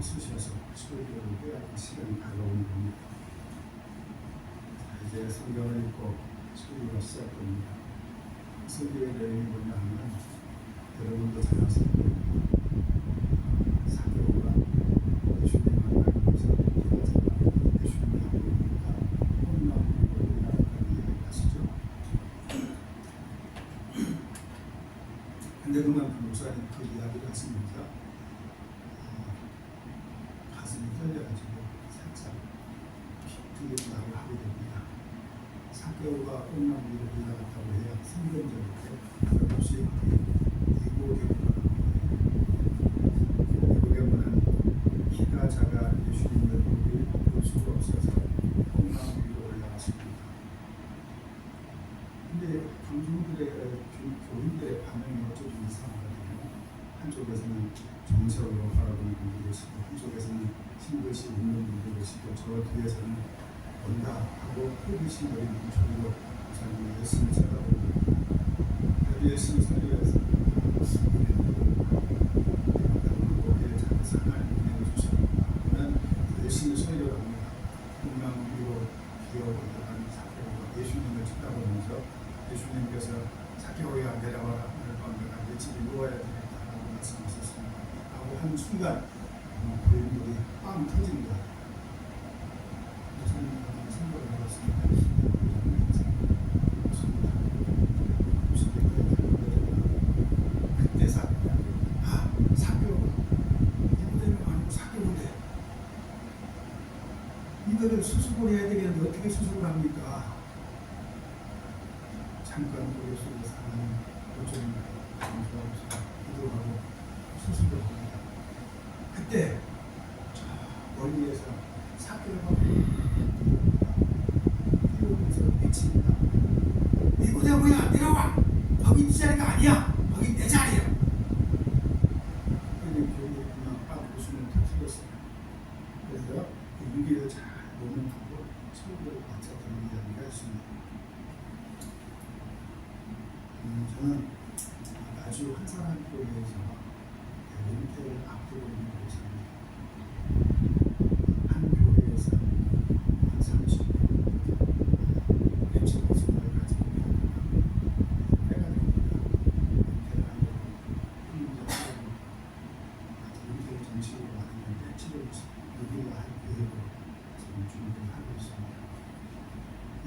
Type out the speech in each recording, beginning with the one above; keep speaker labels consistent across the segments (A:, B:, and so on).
A: 쓰셔서 설교를 해야 할 시간이 다가오는 겁니다. 이제 성경을 읽고 설교가 시작됩니다. 설교의 내용이 뭐냐 하면 여러분도 잘 아시는 사도가 예수님 만나면서 예수님이 하고니까 혼나고 나갔다는 이야기를 하시죠. 근데 그만큼 목사님 그 이야기를 하시면서 가슴이 떨려가지고 살짝 그게 말을 하게 됩니다. 사개오가 끝나무로 올라갔다고 해야 생존자인데 그것이 미국에 보는 키가 작아 예수님을 볼 수가 없어서 콩나무 위로 올라갔습니다. 근데 교인들의 반응이 어쩌면 이상하거든요. 한쪽에서는 정색으로 바라보는 분도 계시고 한쪽에서는 싱글시 웃는 분도 계시고 저 뒤에서는 온다 하고 호기심 어린 목소리로 목사님이 예수님을 쳐다보고 예수님 설교에서 거기에 작은 하나님 은혜를 주셨구나 하면 예수님의 설교를 합니다. 공강 위로 기어올라가는 사개오가 예수님을 쳐다보면서 예수님께서 사개오야 내려와라 오늘 밤 내가 내 집에 누워야 되겠다라고 말씀하셨습니다. 하고 한 순간 고인물이 빵 터집니다. 생각을 해봤습니다. 그때 사교가 이거대로 아니고 사교인데 이거를 수습을 해야 되겠는데 어떻게 수습을 합니까? 잠깐 우리 속에서 하나님 좀 감사하고 기도하고 수습을 합니다. 그때 멀리에서 사교가 미칩니다. 이곳에 뭐야? 내려와! 거기 네 자리가 아니야! 거기 내 자리야! 그런데 교회에 그냥 웃음을 터뜨렸어요. 그래서 그 위기를 잘 모면하고 설교를 마쳤다는 이야기가 있습니다. 저는 아주 한 사람 교회에서 은퇴를 앞두고 있는 곳입니다. 한 교회에서 한 30년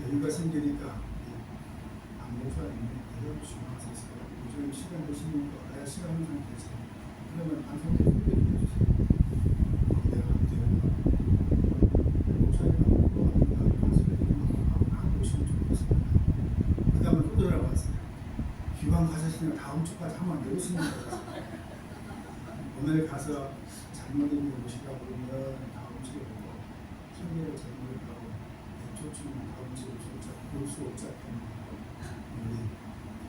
A: 여유가 생기니까 안 목사님이 대답을 주문하셨어요. 요즘 시간 되시니까 내가 시간 항상 되세요. 그러면 방송에 소개를 해주세요. 내가 안 돼요. 목사님 하고 오시면 좋겠습니다. 그 다음에 또 돌아왔어요. 기왕 가셨으니까 다음 주까지 한번 내보시면 되겠어요. 오늘 가서 장모님이 오시라고 그러면 다음 주에 오고 설교를 잘못했다고 내쫓으면 다음 주에 올 수 없자 우리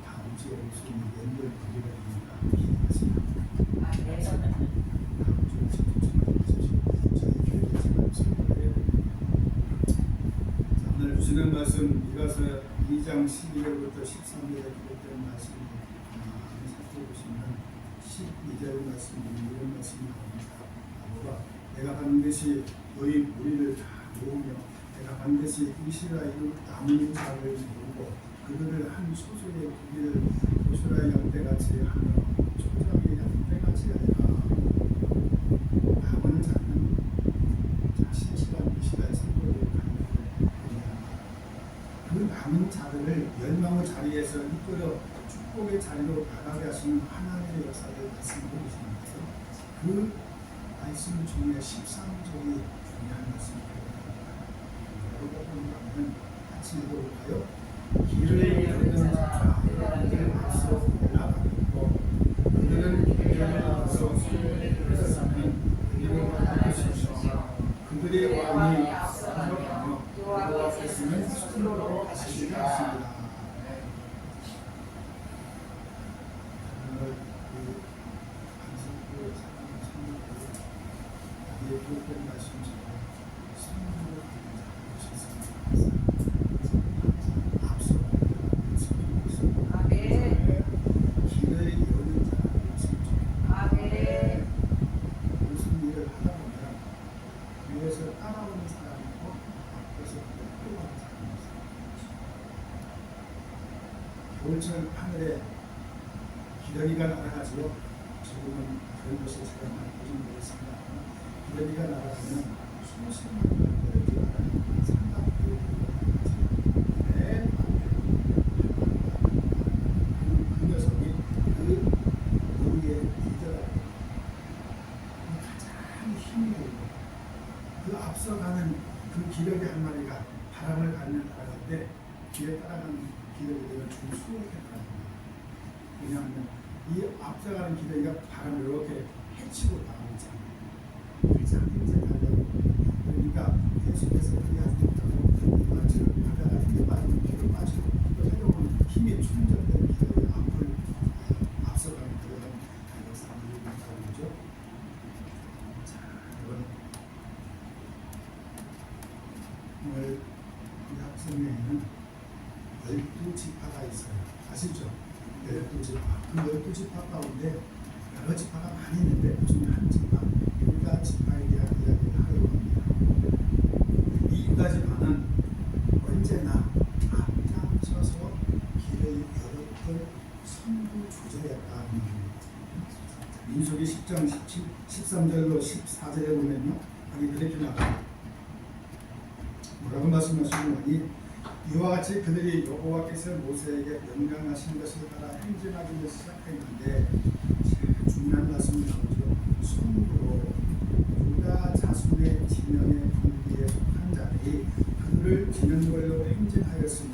A: 다음 주에 올 수 있는 연결 거리가 되니까 기대하시라. 다음 주에 저희 교회에 제가 설교를 해야 됩니다. 오늘 주시는 말씀 이가서 2장 12절부터 13절에 기록된 말씀을 살펴보시면 12절 말씀이 이런 말씀이 나옵니다. 내가 반드시 너희 무리를 다 모으며 내가 반드시 이스라엘 남은 자를 모으고 그들을 한 소수의 부리를 도시라의 양떼같이 하며 초장의 양떼같이 하리라. 남은 자는 신실한 이스라엘 성도를 가리키려 그 남은 자들을 멸망의 자리에서 이끌어 축복의 자리로 나가게 하시는 하나님의 역사를 말씀하고 계시는데요. 그 말씀 중에 13절이 중요한 말씀입니다. 여러분 같이 읽어볼까요? 길을 걷는 자가 그들을 앞서 올라가고 그들은 길을 앞서 그들은 그들을 받으시며 그들의 왕이 앞서가며 여호와께서는 수로로 가시리라. 기록된 말씀처럼 성령으로 앞서 길을 여는 자가 무슨 일을 하다 보면 별천 하늘에 기러기가 날아가지요. 지금은 그런 것을 제가 많이 보진 못했습니다. 기러기가 날아가면 수십 마리가 떨어지고 삼각대를 맨 앞에 그 녀석이 그 무리의 리더라고 가장 힘이 되고 그 앞서가는 그 기러기 한 마리가 바람을 가르며 따라가는데 뒤에 따라가는 기러기들은 좀 수월하게 따라갑니다. 왜냐하면 이 앞서가는 기러기가 바람을 이렇게 해치고 나가고 있잖아요. 그래서 힘세 달려고 그러니까 계속해서 그리한테 있다고 마치를 하다가 힘이 빠지면 뒤로 빠지고 또 새로운 힘이 충전된 기러기 앞을 앞서가는 그런 역사를 얘기하는 거죠. 자, 여러분 오늘 이 학생회에는 12지파가 있어요. 아시죠? 12지파. 그 12지파 가운데 여러 지파가 많이 있는데 그중에 한 지파, 유다 지파에 대한 이야기를 하려고 합니다. 이 유다 지파는 언제나 앞장서서 길을 열었던 선구 조제였다. 민수기 10장 13절로 14절에 보면요. 아니 그렇게 나가요. 뭐라고 말씀하시느니 이와 같이 그들이 여호와께서 모세에게 명령하신 것을 따라 행진하기 시작했는데 중요한 말씀이 나오죠. 손으로 유다 자손의 진영의 군대에 속한 자들이 그들을 지는 걸로 행진하였으니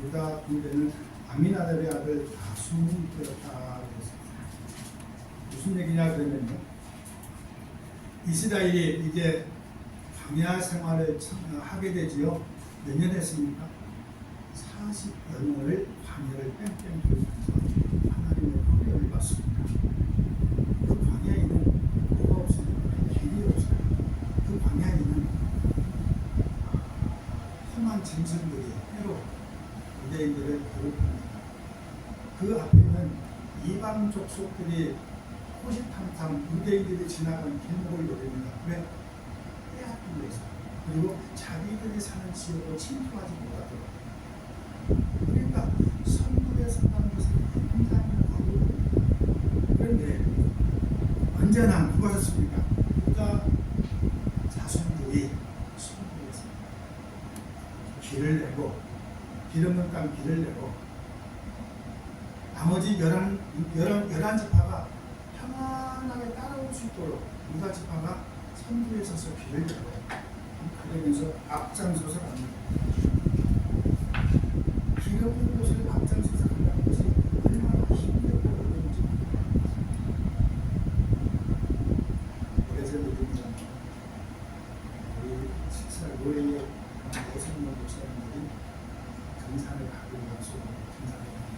A: 유다 군대는 아미나답의 아들 다순이 되었다. 무슨 얘기냐 그러면요. 이스라엘이 이제 광야 생활을 하게 되지요. 몇 년 했습니까? 40여 년을 광야를 뺑뺑 돌면서 하나님의 은혜를 받습니다. 그 광야에는 뭐가 없습니까? 길이 없어요. 그 광야에는 험한 짐승들이 때로 유대인들을 괴롭힙니다. 그 앞에는 이방 족속들이 호시탐탐 유대인들이 지나가는 길목을 노립니다. 왜? 빼앗기 위해서. 그리고 자기들이 사는 지역으로 침투하지 못하도록. 그러니까 선구에 서는 것은 굉장히 어려워요. 그런데 언제나 누가 졌습니까? 유다 자손들이 선구에서 길을 내고 길 없는 땅 길을 내고 나머지 11지파가 평안하게 따라올 수 있도록 유다 지파가 선두에 서서 길을 내고 그러면서 앞장서서 갑니다. 길 없는 곳을 앞장서서 간다는 것이 얼마나 힘들고 어려운지 그래서 누굽니다. 우리 식사 노예의 여성모 목사님들이 등산을 가고 약속으로 등산을 갑니다.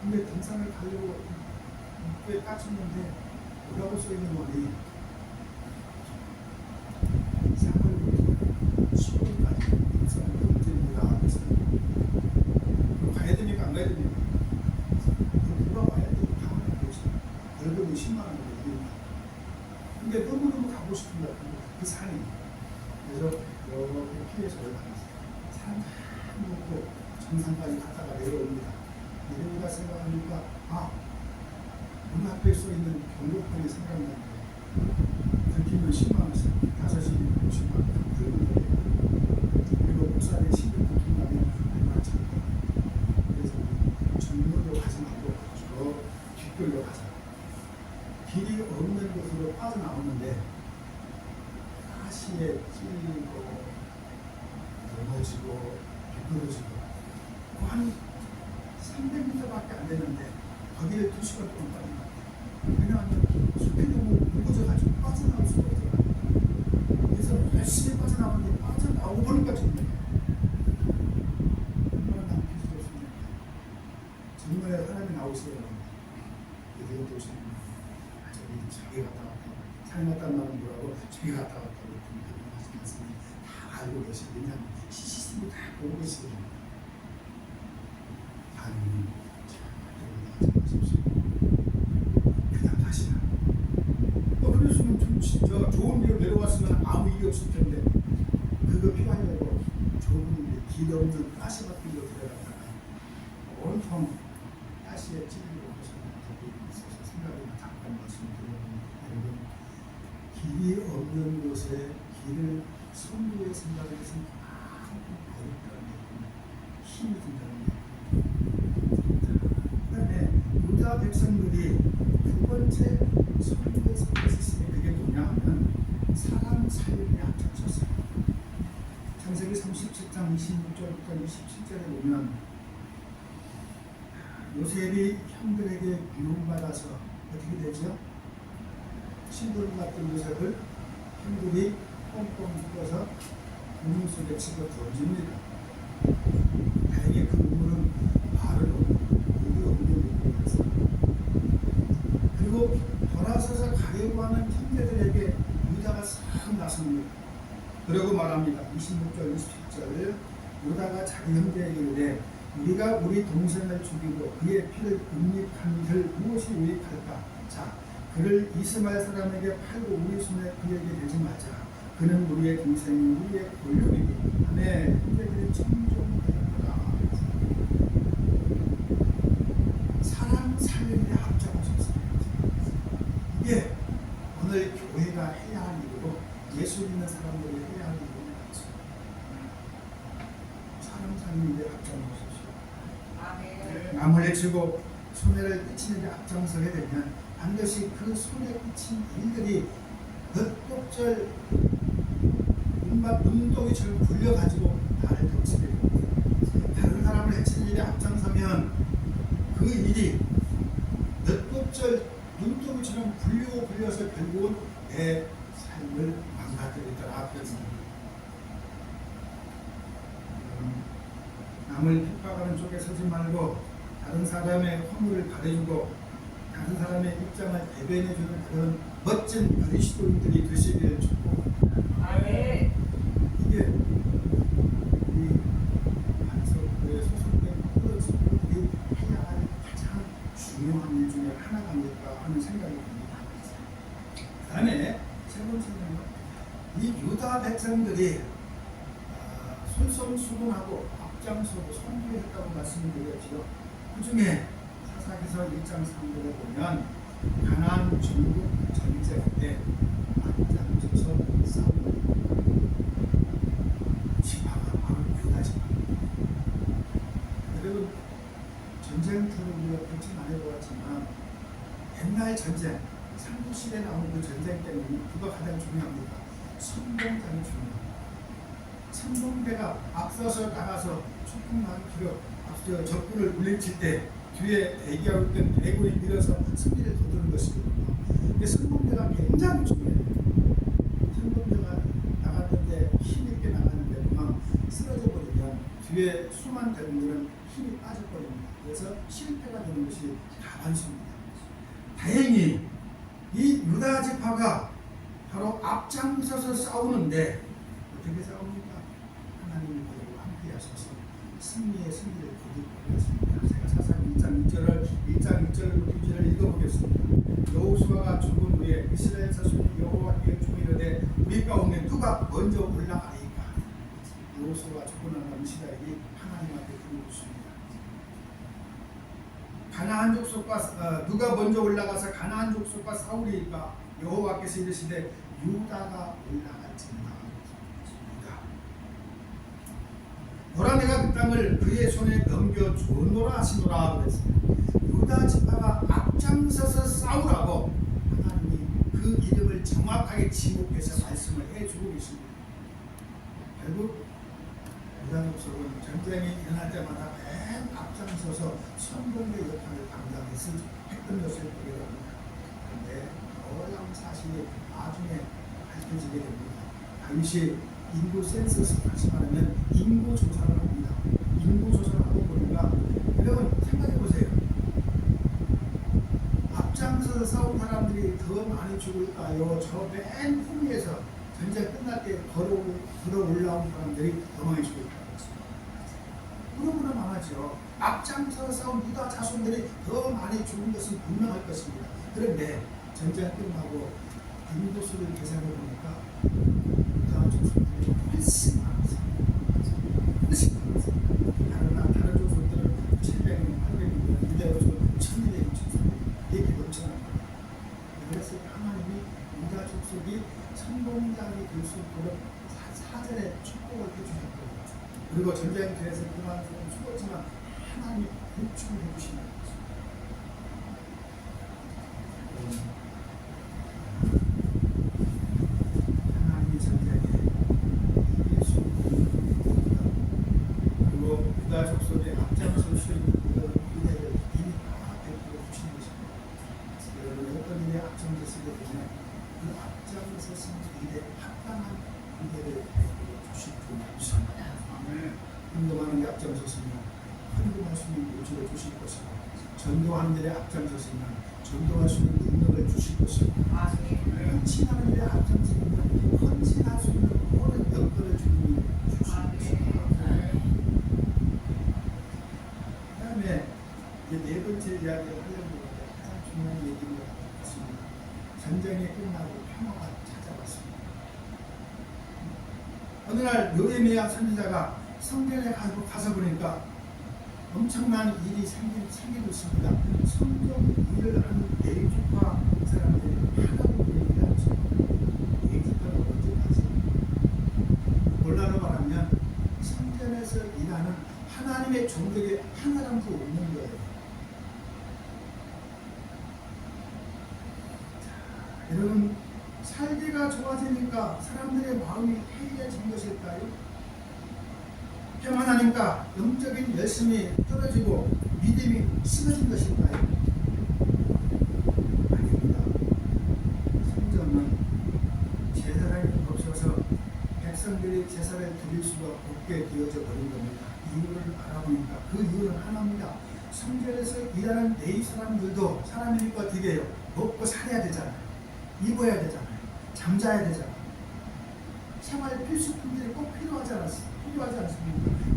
A: 근데 등산을 가려고 입구에 빠졌는데 뭐라고 써있는 거니 10월까지 등산을 금지입니다. 가야 됩니까? 안 가야 됩니까? 누가 와야 되고 당하는 거지. 월급이 10만 원을 드립니다. 근데 너무너무 가고 싶은다. 그 산이. 그래서 이렇게 피해서 올라갔어요. 산 놓고 정상까지 갔다가 내려옵니다. 내려오다 생각하니까 문 앞에 써있는 경로권이 생각나는 거예요. 들키면 10만 원씩 5시 50만 원 그리고 목사의 시비 붙는다면 얼마나 잘까. 그래서 정문으로 가지 말고 저 뒷길로 가자. 길이 없는 곳으로 빠져나오는데 가시에 찔리고 넘어지고 비뚤어지고 한 300m밖에 안 되는데 거기를 2시간 동안 빠집니다. 왜냐하면 숲이 너무 굵어져가지고 빠져나올 수가 없어요. 그래서 열심히 빠져나오는데 빠져나오고 보니까 정말 얼마나 남기스럽습니까? 정말 하나님이 나오세요. 그들은 또 오시는 저기 갔다 왔다고 산 갔다 말은 뭐라고 저기 갔다 왔다고 그렇게 말씀이 다 알고 계시고 왜냐하면 CCTV 다 보고 계시거든요. 하나님 잘 마십시오. 그냥 가시라. 그랬으면 좀 진짜 좋은 데로 내려왔으면 아무 일이 없을 텐데 그거 필요하냐고 좁은 길 없는 가시밭길로 들어갔다가 온통 가시에 찔리고 하시는 적이 있어서 생각을 잠깐 말씀드려봅니다. 여러분, 길이 없는 곳에 길을 선두에 생각을 해서 어렵다는 얘기입니다. 힘이 든다는 얘기입니다. 그 다음에 유다 백성들이 두 번째 선두에 서있으니 그게 뭐냐 하면 사람 살림에 앞장섰어요. 창세기 37장 26절부터 27절에 보면 요셉이 형들에게 미움받아서 어떻게 되죠? 친구를 같은 요셉을 형들이 꽁꽁 묶어서 우물 속에 집어 던집니다. 다행히 그 우물은 발을 물이 없는 우물이었어요. 그리고 돌아서서 가려고 하는 형제들에게 유다가 싹 나섭니다. 그러고 말합니다. 26절 27절 유다가 자기 형제에게 이르되 우리가 우리 동생을 죽이고 그의 피를 음닉한들 무엇이 유익할까? 자, 그를 이스마엘 사람에게 팔고 우리 손에 그에게 되지 말자. 그는 우리의 동생이 우리의 권력이니 하매 형제들이 청종하였더라. 사람 살리는 데 앞장섰습니다. 이게 오늘 교회가 해야 할 일이고 예수 믿는 사람들이 해야 할 일인 것 같습니다. 사람 살리는 데 앞장서십시오. 남을 해치고 손해를 끼치는 데 앞장서게 되면 반드시 그 손에 끼친 일들이 덧독절 눈독이처럼 굴려가지고 나를 덮치게 됩니다. 다른 사람을 해치는 일에 앞장서면 그 일이 덧독절 눈독이처럼 굴려서 결국은 내 삶을 망가뜨리더라. 남을 핍박하는 쪽에 서지 말고 다른 사람의 허물을 가려주고 다른 사람의 입장을 대변해주는 그런 멋진 그리스도인들이 되시기를 축복합니다. 이게 우리 한석교회 소속된 모든 성도들이 해야 할 가장 중요한 일 중에 하나가 아닐까 하는 생각이 듭니다. 그 다음에 세 번째는 이 유다 백성들이 솔선수범하고 앞장서고 선두했다고 말씀드렸죠. 그 중에 사사기서 1장 3절에 보면 가나안 전국 전쟁 때 앞장서서 싸우는 지파가 바로 유다 지파입니다. 여러분, 전쟁터를 우리가 그렇게 많이 보았지만 옛날 전쟁, 삼국시대에 나오는 그 전쟁 때는 누가 가장 중요합니까? 선봉장이 중요합니다. 선봉대가 앞서서 나가서 초풍만 길어 앞서 적군을 물리칠 때 뒤에 대기하고 있던 대군이 밀어서 승리를 거두는 것이거든요. 근데 선봉대가 굉장히 중요해요. 선봉대가 나갔는데 힘있게 나가는데 그만 쓰러져 버리면 뒤에 수많은 대군들은 힘이 빠져버립니다. 그래서 실패가 되는 것이 다반수입니다. 다행히 이 유다 지파가 바로 앞장서서 싸우는데 어떻게 싸웁니까? 하나님이 그들과 함께 하셔서 승리의 승리를 거두었습니다. 제가 사사기 1장 1절로 2절을 읽어보겠습니다. 여호수아가 죽은 후에 이스라엘 자손이 여호와께 이르되 우리 가운데 누가 먼저 올라가리까? 여호수아가 죽고 난 이스라엘이 하나님한테 물었습니다. 가나안 족속과 누가 먼저 올라가서 가나안 족속과 싸우리까? 여호와께서 이르시되 유다가 올라갈지니라. 보라 내가 그 땅을 그의 손에 넘겨주노라 하시노라 그랬습니다. 유다 지파가 앞장서서 싸우라고 하나님이 그 이름을 정확하게 지목해서 말씀을 해주고 계십니다. 결국 유다 족속은 전쟁이 일어날 때마다 맨 앞장서서 선봉의 역할을 했던 것을 보게 됩니다. 그런데 놀라운 사실이 나중에 밝혀지게 됩니다. 당시 인구 센서스, 다시 말하면 인구 조사를 합니다. 인구 조사를 하고 보니까 여러분 생각해 보세요. 앞장서서 싸운 사람들이 더 많이 죽을까요? 저 맨 후미에서 전쟁 끝날 때 걸어 올라온 사람들이 더 많이 죽을까요? 그러구나 많았죠. 앞장서서 싸운 유다 자손들이 더 많이 죽은 것은 분명할 것입니다. 그런데 전쟁 끝나고 인구수를 계산해 보니까 유다 족속들이 훨씬 많았어요. 훨씬 많았어요. 다른 족속들은 700명, 그들이 성공장이 될 수 있도록 사전에 축복을 해주셨고, 그리고 전쟁터에서 그만 조금 죽었지만 하나님이 보충을 해주신다는 거죠. 하나님이 전쟁에 이길 수 있는, 그리고 유다 족속의 앞장설 수 있는 그런 은혜를 이미 다 베풀어 주신 것입니다. 여러분 어떤 일에 앞장서시게 되면 그 앞장서신 일에 합당한 은혜를 베풀어 주실 줄 믿습니다. 운동하는 데 앞장서시면 헌금할 수 있는 요지를 주실 것이고, 전도하는 일에 앞장서시면 전도할 수 있는 능력을 주실 것이고, 헌신하는 일에 앞장서시면 헌신할 수 있는 모든 여건을 주님이 주실 것이고, 그 다음에 네 번째 이야기를 하려고 하는데 가장 중요한 얘기인 것 같습니다. 전쟁이 끝나고 평화가 찾아왔습니다. 어느 날 느헤미야 선지자가 성전에 가서 보니까 엄청난 일이 생기고 있습니다. 성경 일을 하는 네이주파 사람들이 하나도 얘기를 하지 않습니다. 네이주파는 언제까지? 몰라로 말하면 성전에서 일하는 하나님의 종들이 한 사람도 없는 거예요. 자, 여러분, 살기가 좋아지니까 사람들의 마음이 해이해진 것일까요? 평안하니까 영적인 열심이 떨어지고 믿음이 식어진 것일까요? 아닙니다. 성전은 제사장이 없어서 백성들이 제사를 드릴 수가 없게 되어져 버린 겁니다. 이유를 알아보니까 그 이유는 하나입니다. 성전에서 일하는 레위 사람들도 사람이니까 어떻게 해요? 먹고 살아야 되잖아요. 입어야 되잖아요. 잠자야 되잖아요. 생활 필수품들이 꼭 필요하지 않습니까?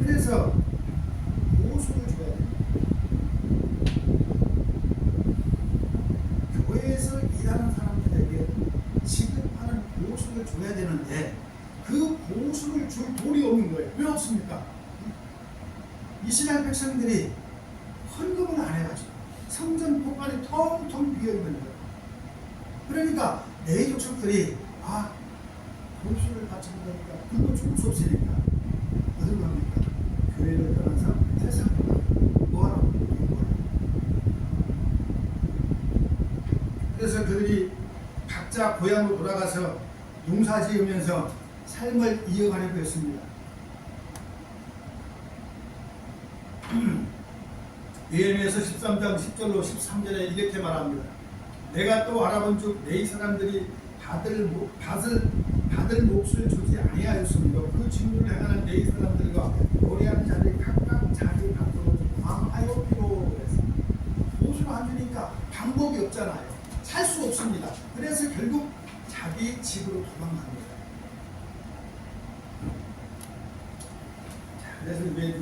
A: 그래서 보수를 줘야 됩니다. 교회에서 일하는 사람들에게 지급하는 보수를 줘야 되는데 그 보수를 줄 돈이 없는 거예요. 왜 없습니까? 이스라엘 백성들이 헌금을 안 해가지고 성전 복관이 텅텅 비어있는 거예요. 그러니까 레위 족속들이 보수를 받지 못하니까 그거 줄 수 없으니까 어디로 갑니까? 교회를 떠나서 세상으로 뭐하러? 그래서 그들이 각자 고향으로 돌아가서 농사 지으면서 삶을 이어가려고 했습니다. 예레미야서 13장 10절로 13절에 이렇게 말합니다. 내가 또 알아본 즉 레위 사람들이 다들 몫을 주지 아니하였으므로 그 직무를 행하는 레위 사람들과 노래하는 자들이 각각 자기 밖으로 망하였기로 그랬습니다. 보수를 안 주니까 방법이 없잖아요. 살 수 없습니다. 그래서 결국 자기 집으로 도망갑니다. 그래서 왜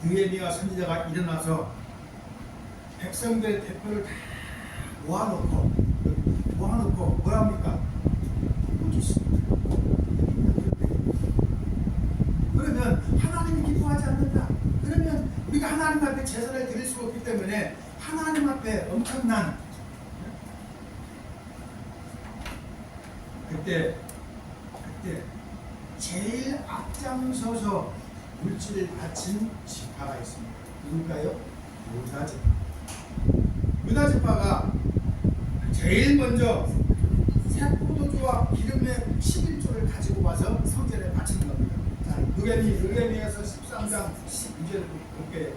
A: 느헤미야 선지자가 일어나서 백성들의 대표를 다 모아놓고 뭐랍니까? 그러면 하나님이 기뻐하지 않는다. 그러면 우리가 하나님 앞에 제사를 드릴 수가 없기 때문에 하나님 앞에 엄청난 그때 제일 앞장서서 물질을 바친 지파가 있습니다. 누굴까요? 유다 지파. 유다 지파가 제일 먼저 새 포도주와 기름의 11조를 가지고 와서 성전에 바치는 겁니다. 자, 느헤미야서 13장 12절 볼게요.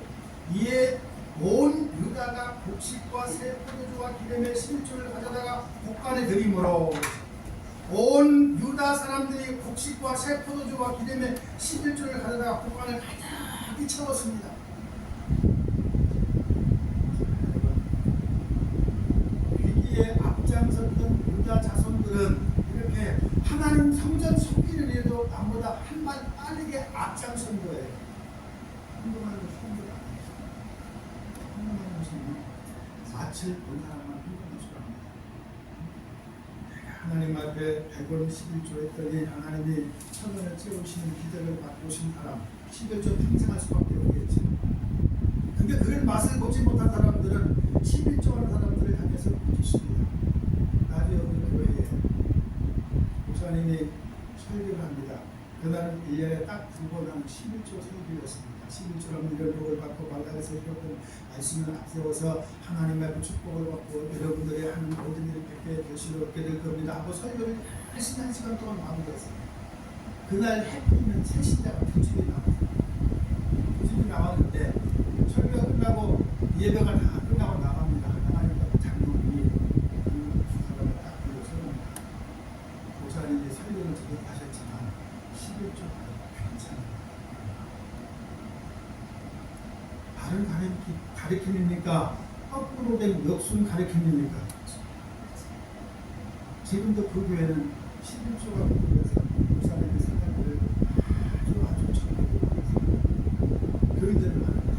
A: 이에 온 유다가 곡식과 새 포도주와 기름의 11조를 가져다가 곡간에 드리므로 온 유다 사람들이 곡식과 새 포도주와 기름의 11조를 가져다가 곡간을 가득히 채웠습니다. 위기에 앞장섰던 유다 자손들은 이렇게 하나님 성전 섬기는 일도 남보다 한 발 빠르게 앞장선 거예요. 헌금하는 것이 힘들어. 헌금하는 것은 마칠 본 사람만 헌금할 수가 없습니다. 하나님 앞에 100원 11조 했더니 하나님이 천원을 채우시는 기적을 받고 오신 사람 11조 평생 할 수밖에 없겠죠. 근데 그걸 맛을 보지 못한 사람들은 11조 하는 사람들을 향해서 붙이십니다. 나중에 오늘 목사님이 설교를 합니다. 그날은 1년에 딱 2번 하는 11조 설교였습니다. 11조라면 이런 복을 받고 발달에서 이렇게 말씀을 앞세워서 하나님의 그 축복을 받고 여러분들의 하는 모든 일을 뵙게 되시고 얻게 될 겁니다 하고 설교를 1시간 동안 마무리했어요. 그날 해피는 새신자가 2집이 나왔어요. 2집이 나왔는데 설교가 끝나고 예배가 다 끝나고 나갑니다. 하나님과 장로님이 그 사람을 딱 불러서입니다. 목사님이 설교를 대접하셨지만 11조 괜찮아요. 바른 가르침입니까? 거꾸로 된 역순 가르침입니까? 지금도 그 교회는 11조가 그래서 목사님의 생각을 아주 정리하고 있습니다. 교인들을 하는데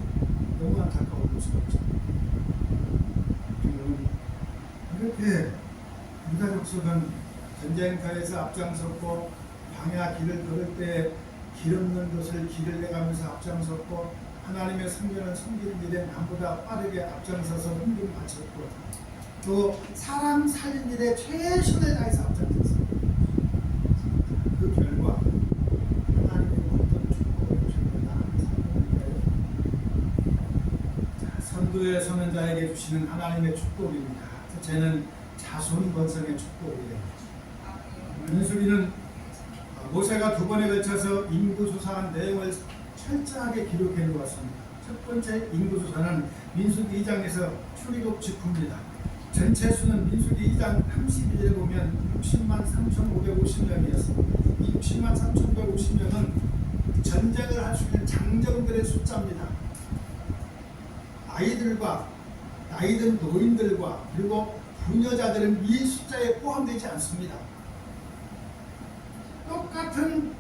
A: 너무 안타까울 수가 없죠. 이렇게 유다 족속은 전쟁터에서 앞장섰고 광야 길을 걸을 때 길 없는 것을 길을 내가면서 앞장섰고 하나님의 성전을 섬기는 일에 남보다 빠르게 앞장서서 헌금 바쳤고 또 사람 살린 일에 최선을 다해서 앞장섰어요. 그 결과 하나님의 어떤 축복을 주셨나 하는 사람이니까요. 선두에 서는 자에게 주시는 하나님의 축복입니다. 첫째는 자손 번성의 축복이에요. 민수기는 모세가 2번에 걸쳐서 인구조사한 내용을 철저하게 기록해 놓았습니다. 첫 번째 인구조사는 민수기 2장에서 출애굽 직후입니다. 전체 수는 민수기 2장 31절에 보면 60만 3,550명이었습니다. 이 60만 3,550명은 전쟁을 할 수 있는 장정들의 숫자입니다. 아이들과 나이든 노인들과 그리고 부녀자들은 이 숫자에 포함되지 않습니다. 똑같은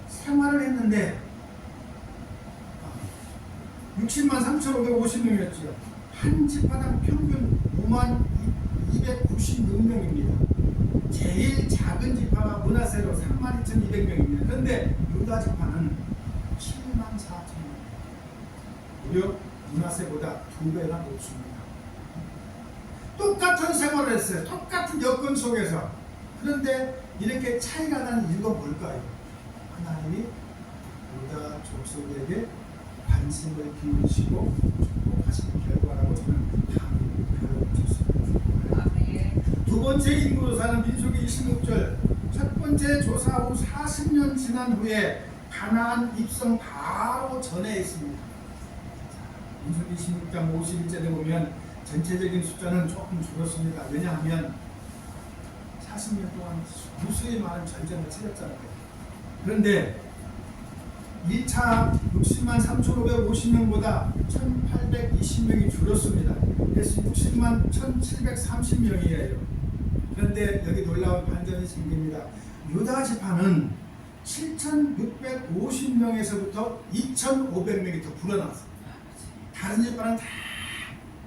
A: 생활을 했는데 60만 3,550명이었죠. 한 지파당 평균 5만 296명입니다. 제일 작은 지파가 므낫세로 3만 2,200명입니다. 그런데 유다 지파는 7만 4천명. 무려 므낫세보다 2배나 높습니다. 똑같은 생활을 했어요. 똑같은 여건 속에서. 그런데 이렇게 차이가 나는 이유가 뭘까요? 하나님이 유다 족속에게 관심을 기울이시고 축복하시는 결과라고 저는 감히 표현했습니다. 두 번째 인구조사는 민수기 26절. 첫 번째 조사 후 40년 지난 후에 가나안 입성 바로 전에 있습니다. 민수기 26장 51절에 보면 전체적인 숫자는 조금 줄었습니다. 왜냐하면 40년 동안 무수히 많은 전쟁을 치렀잖아요. 그런데 1차 60만 3,550명보다 1,820명이 줄었습니다. 그래서 60만 1,730명이에요. 그런데 여기 놀라운 반전이 생깁니다. 유다 지파는 7,650명에서부터 2,500명이 더 불어났어요. 다른 지파는 다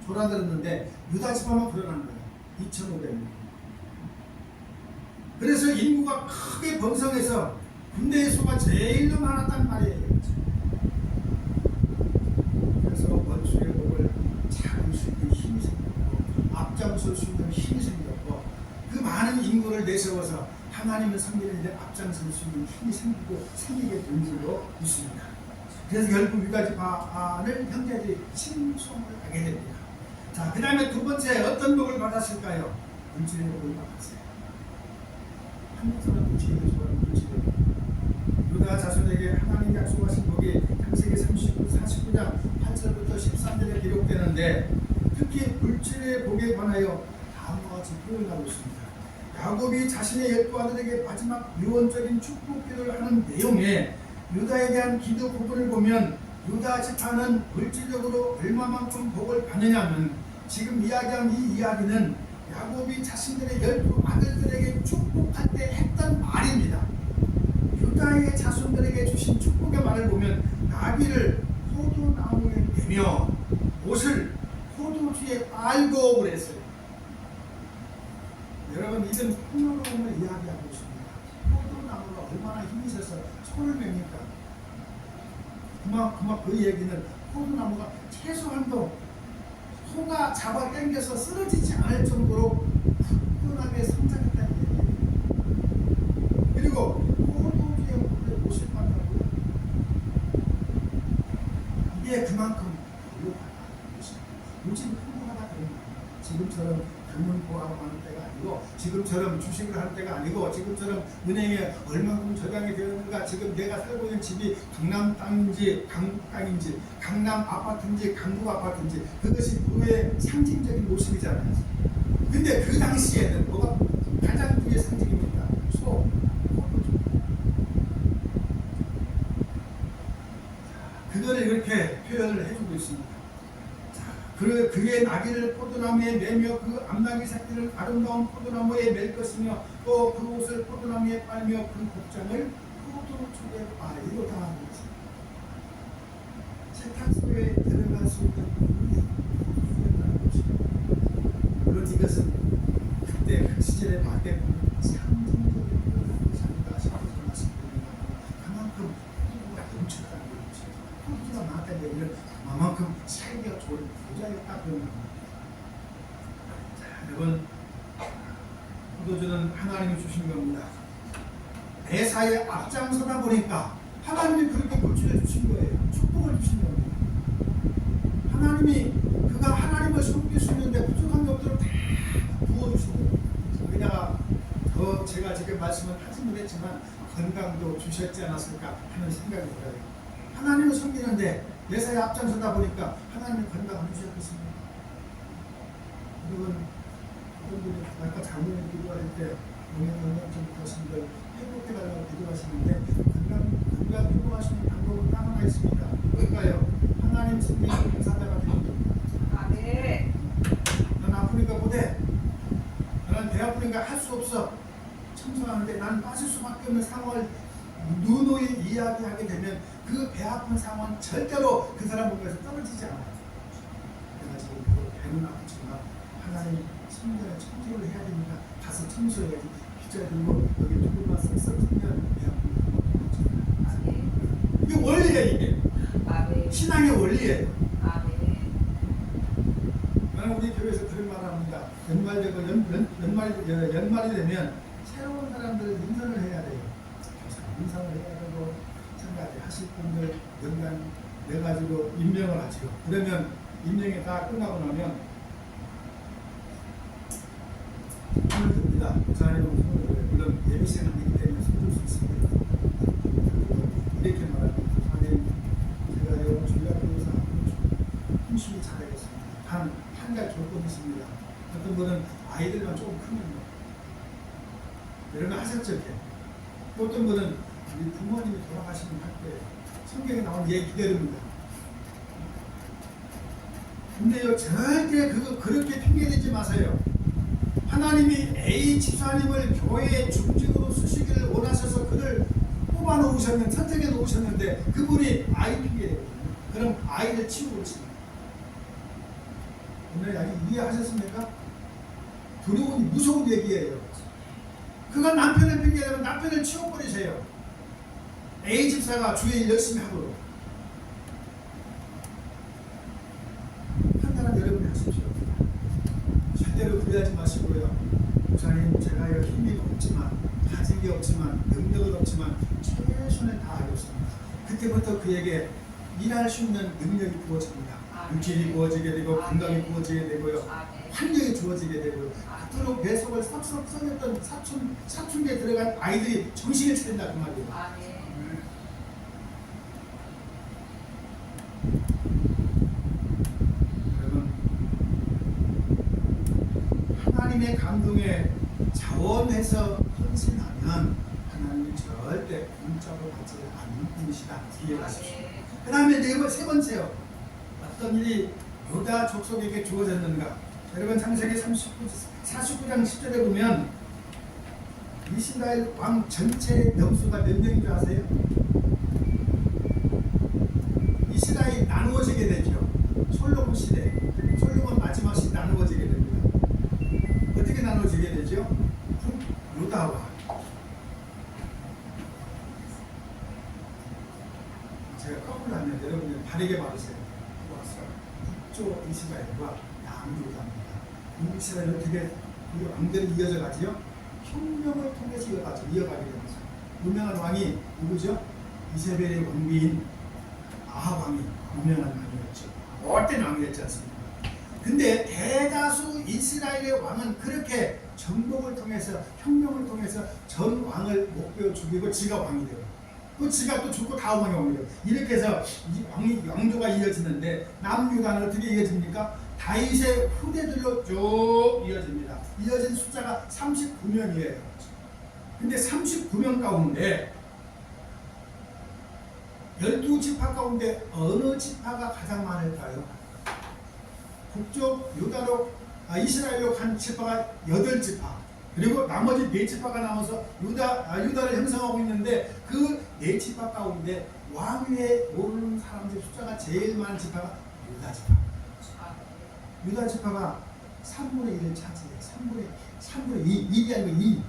A: 졸아들었는데 유다 지파만 불어난 거예요. 2,500명. 그래서 인구가 크게 번성해서 군대의 수가 제일로 많았단 말이에요. 그래서 원수의 복을 잡을 수 있는 힘이 생겼고 앞장설 수 있는 힘이 생겼고 그 많은 인구를 내세워서 하나님을 섬기는 일에 앞장설 수 있는 힘이 생기게 된 줄로 있습니다. 그래서 결국 유다 지파를 형제들이 칭송을 하게 됩니다. 자, 그 다음에 두 번째 어떤 복을 받았을까요? 물질의 복을 받았어요. 한국 사람도 지혜를 좋아하는 물질의 복. 유다 자손에게 하나님 약속하신 복이 창세기 49장 8절부터 13절에 기록되는데 특히 물질의 복에 관하여 다음과 같이 표현하고 있습니다. 야곱이 자신의 12 아들에게 마지막 유언적인 축복 기도를 하는 내용에 유다에 대한 기도 부분을 보면 유다 지파는 물질적으로 얼마만큼 복을 받느냐면 지금 이야기한 이 이야기는 야곱이 자신들의 12 아들들에게 축복할 때 했던 말입니다. 유다의 자손들에게 주신 축복의 말을 보면 나귀를 포도나무에 매며 옷을 포도주에 빨고 그랬어요. 여러분 이건 풍요로움을 이야기하고 있습니다. 포도나무가 얼마나 힘이 있어서 소를 맵니까? 그만 그 얘기는 포도나무가 최소한도 소가 잡아 당겨서 쓰러지지 않을 정도로 굳건하게 성장했다는 얘기예요. 근데 그만큼 부유하다. 요즘 풍부하다 그런 거예요. 지금처럼 금은 보호하는 때가 아니고, 지금처럼 주식을 하는 때가 아니고, 지금처럼 은행에 얼마큼 저장이 되었는가, 지금 내가 살고 있는 집이 강남 땅인지 강북 땅인지, 강남 아파트인지 강북 아파트인지, 그것이 부의 상징적인 모습이잖아요. 근데 그 당시에는 뭐가 가장 부의 상징입니다. 소, 그거를 이렇게 표현을 해주고 있습니다. 그의 나귀를 포도나무에 매며 그 암나귀 새끼를 아름다운 포도나무에 맬 것이며 또 그 옷을 포도나무에 빨며 그 곡장을 포도주에 빠이로 당하는 것입니다. 세탁소에 들어갈 수 있는 물이 포도주였다는 것입니다. 물론 이것은 그때 그 시절의 말대꾸는 상징적인 표현을 자기가 싶어서 말씀드립니다. 그만큼 포도가 넘쳤다는 것이죠. 포도주가 많았다는 얘기는 그만큼 살기가 좋은 부자였다 그런 겁니다. 자, 여러분, 포도주는 하나님이 주신 겁니다. 매사에 앞장서다 보니까 하나님이 그렇게 물질을 주신 거예요. 축복을 주신 겁니다. 하나님이 그가 하나님을 섬길 수 있는데 부족한 게 없도록 다 부어주신 거예요. 거기다가 더 제가 지금 말씀을 하지 못했지만 건강도 주셨지 않았을까 하는 생각이 들어요. 하나님을 섬기는데 매사에 앞장서다 보니까 하나님이 건강을 주셨겠습니다. 여러분, 어떤 분이 아까 장로님 기도할 때 몸에 건강증부터 신들 회복해 달라고 기도하시는데 건강 회복하시는 방법은 딱 하나 있습니다. 뭘까요? 하나님 섬기는 봉사자가 되는 겁니다.
B: 아멘.
A: 난 아프니까 못해. 난 배 아프니까 할 수 없어. 청소하는데 난 빠질 수밖에 없는 상황을 누누이 이야기하게 되면 그 배 아픈 상황은 절대로 그 사람 몸에서 떨어지지 않아요. 내가 지금 배는 아프지만 하나님 성전에 청소를 해야 되니까 가서 청소해야지. 기자 들고 여기 조금만 쓱쓱 하면 배 아픈 거 이게 원리예요. 이게
B: 아멘.
A: 신앙의 원리예요.
B: 아멘.
A: 나는 우리 교회에서 그런 말을 합니다. 연말 되고 연말이 되면 새로운 사람들을 인선을 해야 돼요. 인상을 해야 되고 생각을 하실 분들 연간 내가지고 임명을 하죠. 그러면 임명이 다 끝나고 나면 손을 듭니다. 부산에 손을 들어요. 물론 예비 시간이기 때문에 손을 수 있습니다. 이렇게 말합니다. 부산에 제가 여러분 주일날 교회에서 열심히 잘하겠습니다. 한 가지 조건이 있습니다. 어떤 분은 아이들만 조금 크면요. 여러분 하셨죠? 어떤 분은 우리 부모님이 돌아가시면 할 때 성경에 나온 얘기 그대로입니다. 근데요, 절대 그렇게 핑계대지 마세요. 하나님이 A 집사님을 교회의 중직으로 쓰시기를 원하셔서 그를 선택해 놓으셨는데 그분이 아이 핑계대거든요. 그럼 아이를 치우고 있습니다. 오늘 아직 이해하셨습니까? 두려운 무서운 얘기예요. 그가 남편을 핑계대면 남편을 치워버리세요. A 집사가 주의 일 열심히 하도록. 판단은 여러분이 하십시오. 절대로 그래하지 마시고요. 목사님, 제가 힘이 없지만, 가진 게 없지만, 능력은 없지만 최선을 다하겠습니다. 그때부터 그에게 일할 수 있는 능력이 부어집니다. 육질이 부어지게 되고 건강이 부어지게 되고요. 환경이 주어지게 되고요. 그토록 배속을 싹싹 썩였던 사춘기에 들어간 아이들이 정신을 차린다 그 말이에요. 여러분, 하나님의 감동에 자원해서 헌신하면 하나님이 절대 공짜로 받지 않는 분이시다. 이해하십시오. 그 다음에 세 번째요. 어떤 일이 유다 족속에게 주어졌는가? 여러분 창세기 49장 10절에 보면 이스라엘 왕 전체의 명수가 몇 명인 줄 아세요? 이스라엘이 나누어지게 되죠. 솔로몬 시대, 솔로몬 마지막 시대 나누어지게 됩니다. 어떻게 나누어지게 되죠? 유다와 제가 거꾸로 하면 여러분들 바르게 말하세요. 북쪽 이스라엘과 남유다입니다. 이스라엘은 어떻게 왕들이 이어져 가지요? 혁명을 통해서 이어가게 됩니다. 유명한 왕이 누구죠? 이세벨의 왕비인 아합 왕이 유명한 왕이었죠. 못된 왕이었지 않습니까? 근데 대다수 이스라엘의 왕은 그렇게 정복을 통해서 혁명을 통해서 전 왕을 목표 죽이고 지가 왕이 돼요. 또 지가 또 죽고 다음 왕이 왕이 돼요. 이렇게 해서 이 왕조가 이어지는데 남유다는 어떻게 이어집니까? 다윗의 후대들로 쭉 이어집니다. 이어진 숫자가 39명이에요. 근데 39명 가운데 12지파 가운데 어느 지파가 가장 많을까요? 북쪽 유다로 이스라엘로 간 지파가 8지파, 그리고 나머지 4지파가 남아서 유다를 형성하고 있는데 그 4지파 가운데 왕위에 오르는 사람들 숫자가 제일 많은 지파가 유다지파. 유다지파가 3분의 1을 차지해요. 3분의 2, 1이 아니고 2.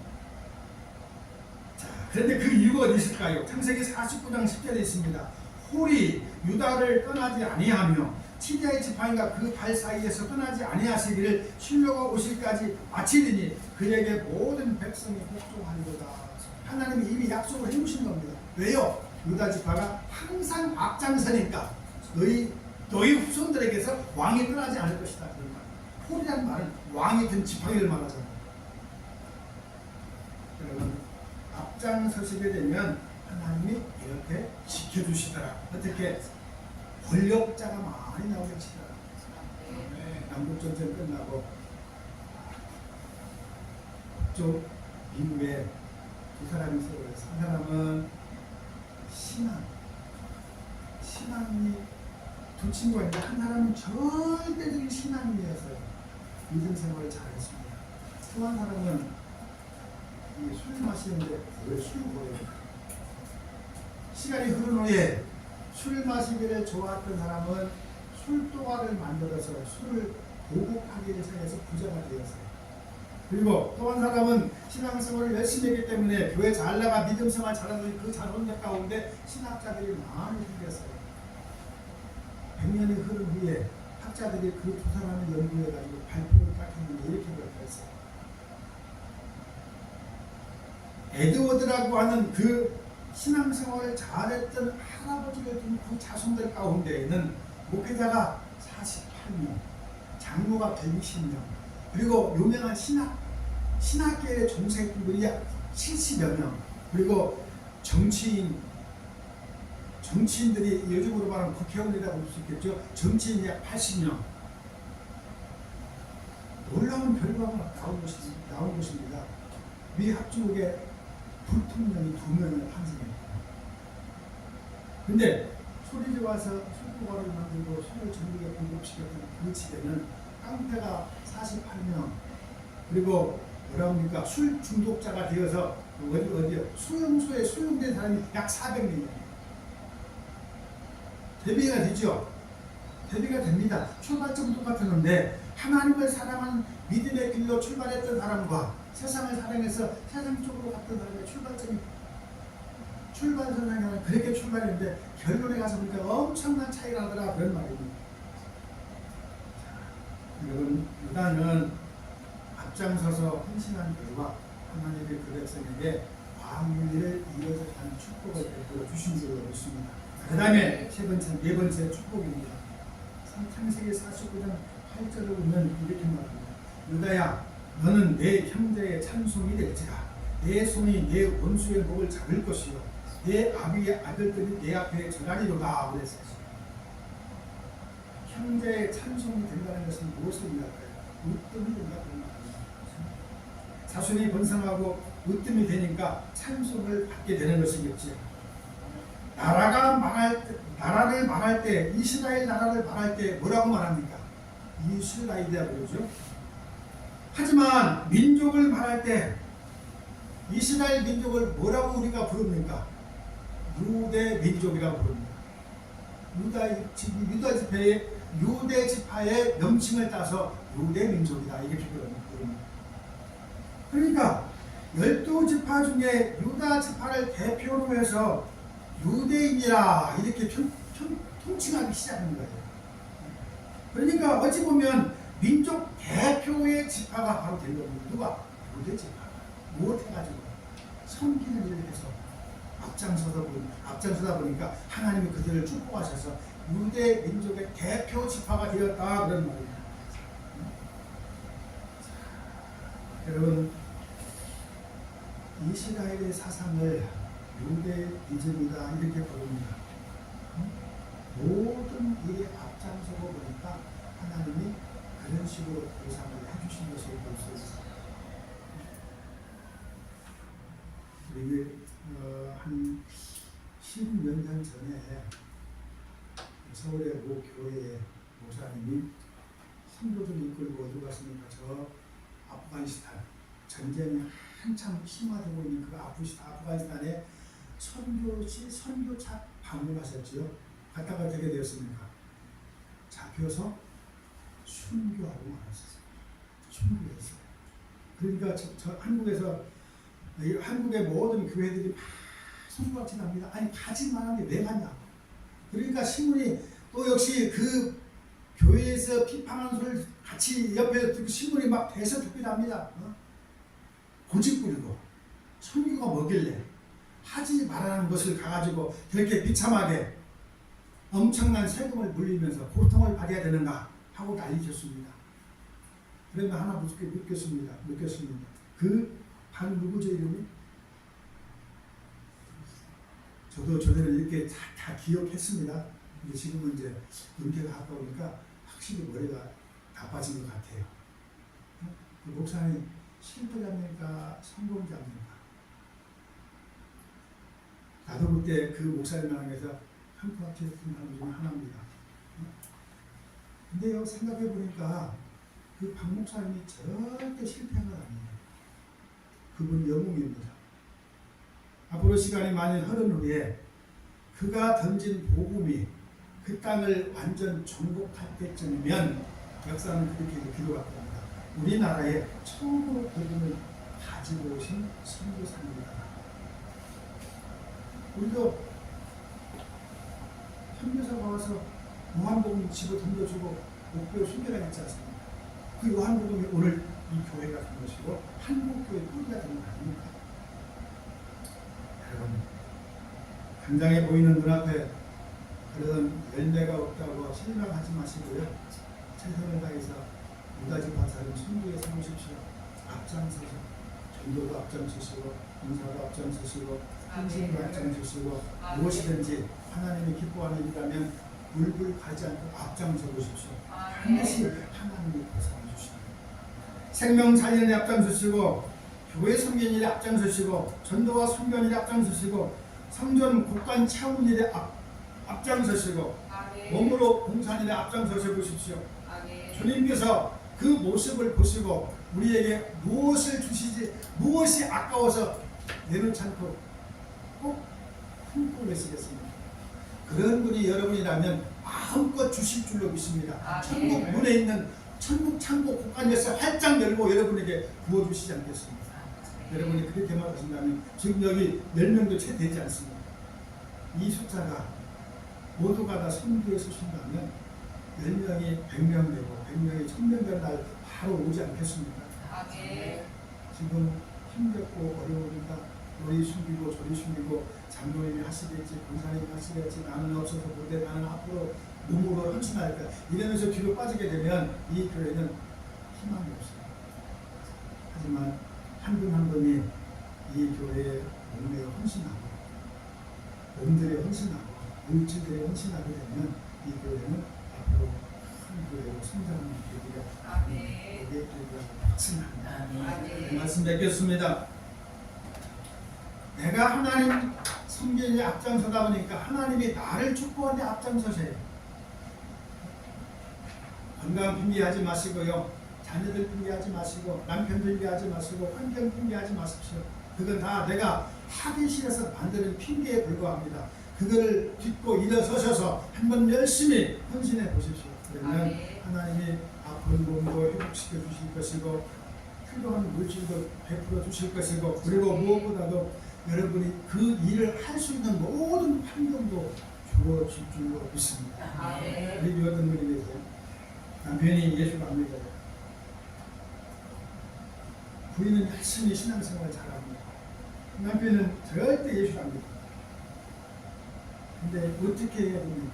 A: 자, 그런데 그 이유가 어디 있을까요? 창세기 49장 10절에 있습니다. 홀이 유다를 떠나지 아니하며 치자의 지파인가 그 발 사이에서 떠나지 아니하시기를 실로가 오실까지 마치리니 그에게 모든 백성이 복종하리로다. 하나님이 이미 약속을 해주신 겁니다. 왜요? 유다 지파가 항상 앞장서니까 너희 후손들에게서 왕이 떠나지 않을 것이다. 그런 말. 홀이라는 말은 왕이 든 지팡이를 말하잖아요. 여러분, 앞장서시게 되면 하나님이 이렇게 지켜주시더라. 어떻게? 권력자가 많이 나오게 치더라. 남북전쟁 끝나고 쪽 미국에 두 사람이 세워서 한 사람은 신앙이 두 친구가 있는데 한 사람은 절대적인 신앙인이어서요. 믿음 생활을 잘했습니다. 또 한 사람은 술 마시는데 왜 술 먹어요? 시간이 흐른 후에 술 마시기를 좋아했던 사람은 술도가를 만들어서 술을 보급하기를 생해서 부자가 되었어요. 그리고 또 한 사람은 신앙생활을 열심히 했기 때문에 교회 잘 나가 믿음생활 잘하는 그 자손들 가운데 신학자들이 많이 생겼어요. 100년이 흐른 후에 학자들이 그 두 사람을 연구해가지고 발표를 딱 했는데 이렇게 발표했어요. 에드워드라고 하는 그 신앙생활을 잘했던 할아버지를 둔 그 자손들 가운데에는 목회자가 48명, 장로가 120명, 그리고 유명한 신학계의 종색분들이 70여 명, 그리고 정치인들이 요즘으로 말하면 국회의원이라고 볼 수 있겠죠. 정치인이 약 80명. 놀라운 결과가 나온 것입니다. 미 합중국의 부통령이 2명을 탄생했다. 근데 술이 좋아서 술도가를 만들고 술을 전국에 공급시켰던 그 집에는 깡패가 48명, 그리고 뭐랍니까? 술 중독자가 되어서 어디요? 수용소에 수용된 사람이 약 400명이에요. 대비가 되죠? 대비가 됩니다. 출발점 똑같았는데 하나님을 사랑하는 믿음의 길로 출발했던 사람과 세상을 사랑해서 세상 쪽으로 갔던 사람의 출발선상에는 그렇게 출발했는데 결론에 가서 보니까 엄청난 차이가 나더라. 그런 말입니다. 여러분, 유다는 앞장서서 헌신한 결과 하나님의 그 백성에게 왕위를 이어서 가는 축복을 베풀어 주신 줄로 믿습니다. 그 다음에 네 번째 축복입니다. 창세기 49장 8절을 보면 이렇게 말합니다. 유다야, 너는 내 형제의 찬송이 될지라. 내 손이 내 원수의 목을 잡을 것이요 내 아비의 아들들이 내 앞에 절하리로다. 그랬어요. 형제의 찬송이 된다는 것은 무엇을 의미할까요? 으뜸이 된다. 그런 말입니다. 자손이 번성하고 으뜸이 되니까 찬송을 받게 되는 것이겠지요. 나라를 말할 때, 이스라엘 나라를 말할 때 뭐라고 말합니까? 이스라엘이라고 그러죠. 하지만 민족을 말할 때 이스라엘 민족을 뭐라고 우리가 부릅니까? 유대 민족이라고 부릅니다. 유다 지파의 유대 지파의 명칭을 따서 유대 민족이다 이렇게 부릅니다. 그러니까 12지파 중에 유다 지파를 대표로 해서 유대인이라 이렇게 통칭하기 시작한 거예요. 그러니까 어찌 보면 민족 대표의 지파가 바로 된 겁니다. 누가? 유대 지파. 무엇해가지고 섬기는 일을 해서 앞장서다 보니까 하나님이 그들을 축복하셔서 유대 민족의 대표 지파가 되었다 그런 말입니다. 여러분, 이스라엘의 사상을 유대이즘이다 이렇게 부릅니다. 모든 일에 앞장서고 보니까 하나님이 그런 식으로 보상을 해주신 것을 볼 수 있습니다. 이게 한 10몇 년 전에 서울의 모 교회의 목사님이 선교를 이끌고 어디 갔습니까? 저 아프가니스탄 전쟁이 한참 심화되고 있는 그 아프가니스탄에 선교차 방문하셨지요. 갔다가 되게 되었습니까? 잡혀서 순교하고 말았어요. 순교했어요. 그러니까 저 한국에서 한국의 모든 교회들이 막 손가락질 합니다. 아니 가지만 하는데 왜 갔냐고. 그러니까 신문이 또 역시 그 교회에서 비판하는 소리를 같이 옆에 듣고 신문이 막 대서특필합니다. 고집부리고 선교가 뭐길래 하지 말라는 것을 가가지고 그렇게 비참하게 엄청난 세금을 물리면서 고통을 받아야 되는가 하고 난리쳤습니다. 그러면 하나 느꼈습니다. 그 반 누구죠 이름이? 저도 저들을 이렇게 다 기억했습니다. 근데 지금은 이제 은퇴가 가까우니까 확실히 머리가 나빠진 것 같아요. 그 목사님 실패자입니까? 성공자입니까? 나도 그때 그 목사님을 향해서 한포악했던 사람 중에 하나입니다. 근데요, 생각해 보니까 그 박 목사님이 절대 실패한 건 아니에요. 그분이 영웅입니다. 앞으로 시간이 많이 흐른 후에 그가 던진 복음이 그 땅을 완전 정복할 때쯤이면 역사는 그렇게 기록할 겁니다. 우리나라에 처음으로 복음을 가지고 오신 선교사입니다. 우리도 선교사가 와서 요한복음 집어 던져주고 목표 순결하게 있지 않습니까? 그 요한복음이 오늘 이 교회가 된 것이고 한국교회 뿌리가 된 거 아닙니까? 여러분, 당장에 보이는 눈앞에 그런 열매가 없다고 실망하지 마시고요. 최선을 다해서 무다지 파사를 선교에 삼으십시오. 앞장서서 전도도 앞장서시고 봉사도 앞장서시고 헌신도 앞장서시고 무엇이든지 하나님이 기뻐하는 일이라면 물불 가지 않고 앞장서 보십시오. 반드시 하나님이 보상해 주십니다. 생명 살리는 앞장서시고 교회 섬기는 일에 앞장서시고 전도와 선교하는 일에 앞장서시고 성전 곳간 채우는 일에 앞장서시고 몸으로 봉사하는 일에 앞장서서 보십시오. 주님께서 그 모습을 보시고 우리에게 무엇을 주시지 무엇이 아까워서 내놓지 않고 꼭 품고 계시겠습니다. 그런 분이 여러분이라면 마음껏 주실 줄로 믿습니다. 천국 문에 있는 천국 창고 곳간에서 활짝 열고 여러분에게 부어주시지 않겠습니까? 여러분이 그렇게 말하신다면 지금 여기 10명도 채 되지 않습니다. 이 숫자가 모두가 다 선교에 서신다면 10명이 100명 되고 100명이 1000명 된 날 바로 오지 않겠습니까? 지금 힘겹고 어려우니까 우리 숨기고 저리 숨기고 장로님이 하시겠지 권사님이 하시겠지 나는 없어서 못해 나는 앞으로 몸으로 헌신할까 이러면서 뒤로 빠지게 되면 이 교회는 희망이 없어요. 하지만 한 분 한 분이 이 교회에 몸에 헌신하고 몸들에 헌신하고 물질들에 헌신하게 되면 이 교회는 앞으로 큰 교회로 성장하는 교회가 되게 확신합니다. 네, 말씀 뵙겠습니다. 내가 하나님 섬기는 데 앞장서다 보니까 하나님이 나를 축복하는 데 앞장서세요. 건강 핑계하지 마시고요. 자녀들 핑계하지 마시고 남편 핑계하지 마시고 환경 핑계하지 마십시오. 그건 다 내가 하기 싫어서 만드는 핑계에 불과합니다. 그거를 딛고 일어서셔서 한번 열심히 헌신해 보십시오. 그러면 하나님이 아픈 몸도 회복시켜 주실 것이고 필요한 물질도 베풀어 주실 것이고 그리고 무엇보다도 여러분이 그 일을 할 수 있는 모든 환경도 주어질 줄로 믿습니다. 우리 어떤 분이 계세요? 남편이 예수를 안 믿어요. 부인은 열심히 신앙생활을 잘합니다. 남편은 절대 예수를 안 믿어요. 근데 어떻게 해야 됩니까?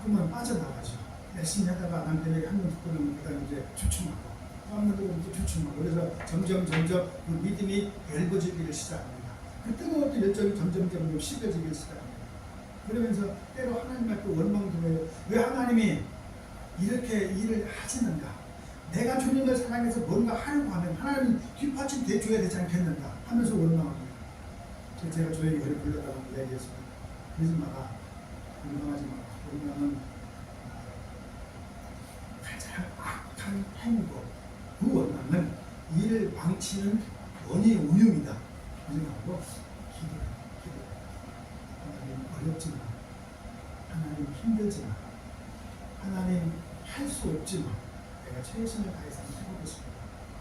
A: 자꾸만 빠져나가죠. 열심히 하다가 남편에게 한 번 듣고 나면 그 다음에 이제 주춤하고 또 한 번 듣고 또 주춤하고 그래서 점점 그 믿음이 열거지기를 시작합니다. 그 뜨거웠던 열정이 점점 식어지기 시작합니다. 그러면서 때로 하나님 앞에 원망도 해요. 왜 하나님이 이렇게 일을 하시는가? 내가 주님을 사랑해서 뭔가 하려고 하면 하나님은 뒷받침 대줘야 되지 않겠는가? 하면서 원망합니다. 그래서 제가 저희 교회 불러다가 이야기했습니다. 그러지 마라. 원망하지 마라. 원망은 가장 악한 행위고 그 원망은 일을 망치는 원인의 운용이다. 운용하고 기도해요. 하나님 어렵지만 하나님 힘들지만 하나님 할 수 없지만 내가 최선을 다해서 해보겠습니다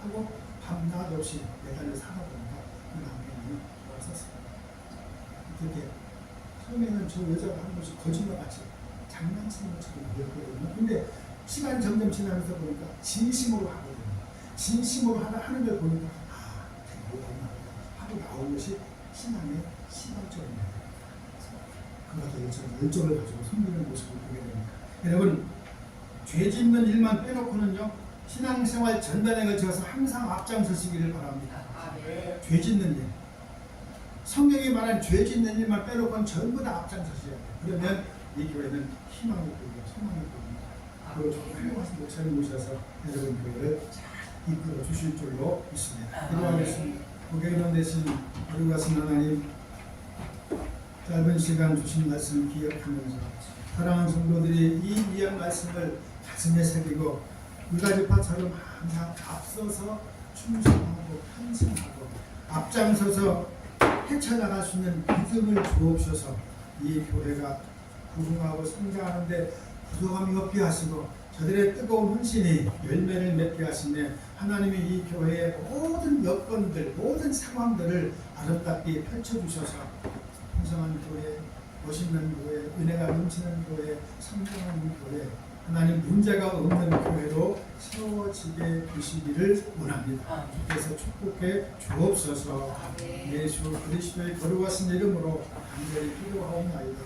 A: 하고 밤낮 없이 매달려 살아보니까 그 남편이 돌아섰습니다. 그렇게 처음에는 저 여자가 하는 것이 거짓말같이 장난치는 것처럼 보였거든요. 근데 시간이 점점 지나면서 보니까 진심으로 하거든요. 진심으로 하는 걸 보니까 뭐였나 하고 나온 것이 신앙의 시발점입니다. 그가 더 열정을 가지고 섬기는 모습을 보게 됩니다. 여러분, 죄 짓는 일만 빼놓고는요, 신앙생활 전반에 걸쳐서 항상 앞장서시기를 바랍니다. 죄 짓는 일. 성경이 말한 죄 짓는 일만 빼놓고는 전부 다 앞장서셔야 돼요. 그러면 이 교회는 희망이 보이고 소망이 보입니다. 그리고 조금 훌륭하신 목사님 모셔서 여러분 교회를 잘 이끌어 주실 줄로 믿습니다. 기도하겠습니다. 고개는 대신 우리 가신 하나님, 짧은 시간 주신 말씀을 기억하면서 사랑하는 성도들이 이 귀한 말씀을 가슴에 새기고 유다지파처럼 항상 앞서서 충성하고 편승하고 앞장서서 헤쳐나갈 수 있는 믿음을 주옵소서. 이 교회가 부흥하고 성장하는데 부족함이 없게 하시고 저들의 뜨거운 헌신이 열매를 맺게 하시며 하나님이 이 교회의 모든 여건들 모든 상황들을 아름답게 펼쳐주셔서 풍성한 교회, 멋있는 교회, 은혜가 넘치는 교회, 성장하는 교회, 하나님 문제가 없는 교회로 세워지게 되시기를 원합니다. 주께서 축복해 주옵소서. 예수 그리스도의 거룩하신 이름으로 간절히 기도하옵나이다.